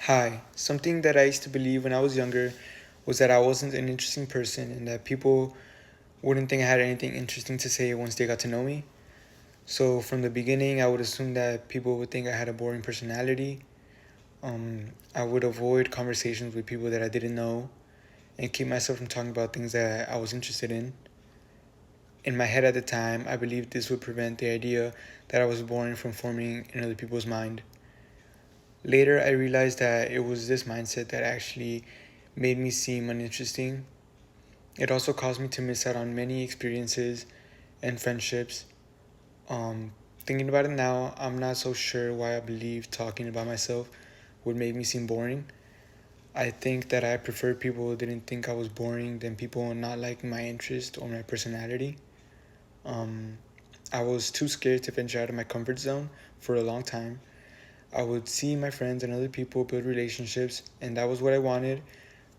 Hi. Something that I used to believe when I was younger was that I wasn't an interesting person and that people wouldn't think I had anything interesting to say once they got to know me. So from the beginning, I would assume that people would think I had a boring personality. I would avoid conversations with people that I didn't know and keep myself from talking about things that I was interested in. In my head at the time, I believed this would prevent the idea that I was boring from forming in other people's mind. Later, I realized that it was this mindset that actually made me seem uninteresting. It also caused me to miss out on many experiences and friendships. Um, Thinking about it now, I'm not so sure why I believe talking about myself would make me seem boring. I think that I prefer people who didn't think I was boring than people not liking my interest or my personality. Um, I was too scared to venture out of my comfort zone for a long time. I would see my friends and other people build relationships, and that was what I wanted,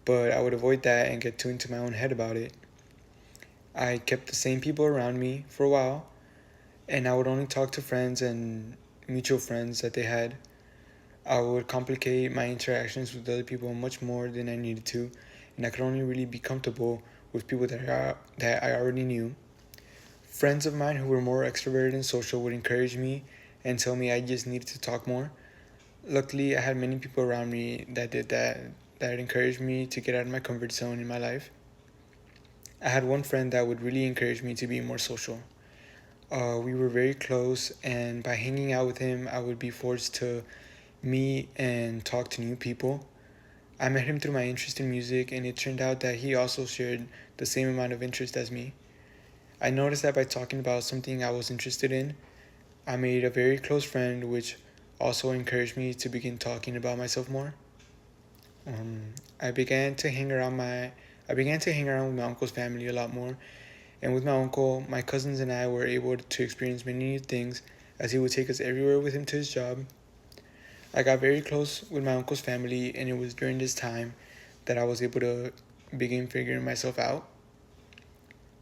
but I would avoid that and get too into my own head about it. I kept the same people around me for a while, and I would only talk to friends and mutual friends that they had. I would complicate my interactions with other people much more than I needed to, and I could only really be comfortable with people that I already knew. Friends of mine who were more extroverted and social would encourage me and tell me I just needed to talk more. Luckily, I had many people around me that did that, that encouraged me to get out of my comfort zone in my life. I had one friend that would really encourage me to be more social. We were very close, and by hanging out with him, I would be forced to meet and talk to new people. I met him through my interest in music, and it turned out that he also shared the same amount of interest as me. I noticed that by talking about something I was interested in, I made a very close friend, which also encouraged me to begin talking about myself more. Um, I began to hang around my I began to hang around with my uncle's family a lot more, and with my uncle, my cousins and I were able to experience many new things as he would take us everywhere with him to his job. I got very close with my uncle's family, and it was during this time that I was able to begin figuring myself out.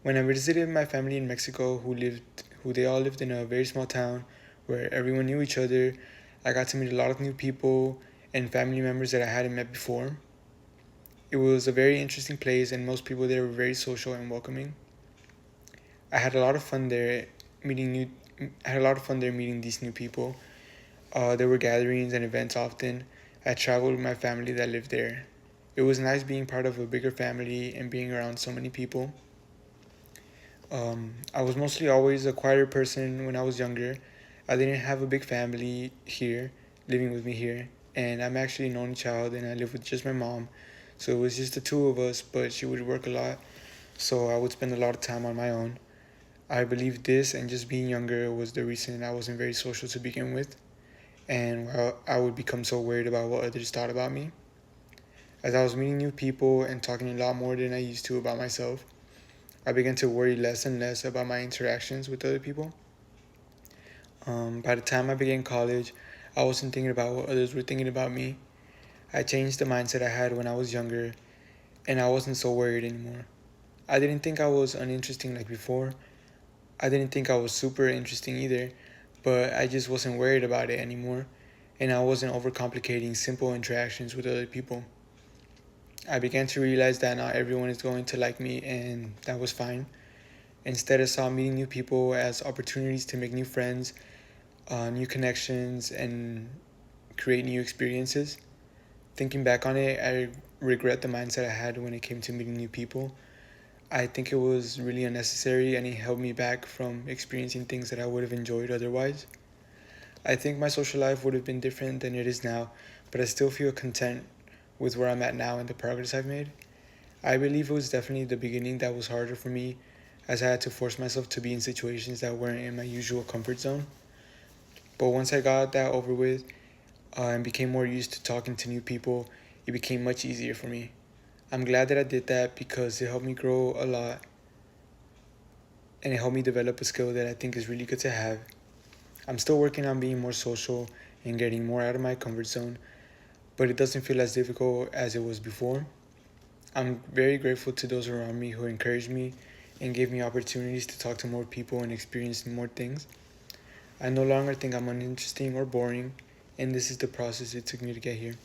When I visited my family in Mexico, who they all lived in a very small town where everyone knew each other, I got to meet a lot of new people and family members that I hadn't met before. It was a very interesting place, and most people there were very social and welcoming. I had a lot of fun there meeting new. I had a lot of fun there meeting these new people. There were gatherings and events often. I traveled with my family that lived there. It was nice being part of a bigger family and being around so many people. I was mostly always a quieter person when I was younger. I didn't have a big family here, living with me here, and I'm actually an only child and I live with just my mom. So it was just the two of us, but she would work a lot, so I would spend a lot of time on my own. I believe this and just being younger was the reason I wasn't very social to begin with, and I would become so worried about what others thought about me. As I was meeting new people and talking a lot more than I used to about myself, I began to worry less and less about my interactions with other people. By the time I began college, I wasn't thinking about what others were thinking about me. I changed the mindset I had when I was younger, and I wasn't so worried anymore. I didn't think I was uninteresting like before. I didn't think I was super interesting either, but I just wasn't worried about it anymore, and I wasn't overcomplicating simple interactions with other people. I began to realize that not everyone is going to like me, and that was fine. Instead, I saw meeting new people as opportunities to make new friends, new connections, and create new experiences. Thinking back on it, I regret the mindset I had when it came to meeting new people. I think it was really unnecessary and it held me back from experiencing things that I would have enjoyed otherwise. I think my social life would have been different than it is now, but I still feel content with where I'm at now and the progress I've made. I believe it was definitely the beginning that was harder for me, as I had to force myself to be in situations that weren't in my usual comfort zone. But once I got that over with and became more used to talking to new people, it became much easier for me. I'm glad that I did that because it helped me grow a lot and it helped me develop a skill that I think is really good to have. I'm still working on being more social and getting more out of my comfort zone, but it doesn't feel as difficult as it was before. I'm very grateful to those around me who encouraged me and gave me opportunities to talk to more people and experience more things. I no longer think I'm uninteresting or boring, and this is the process it took me to get here.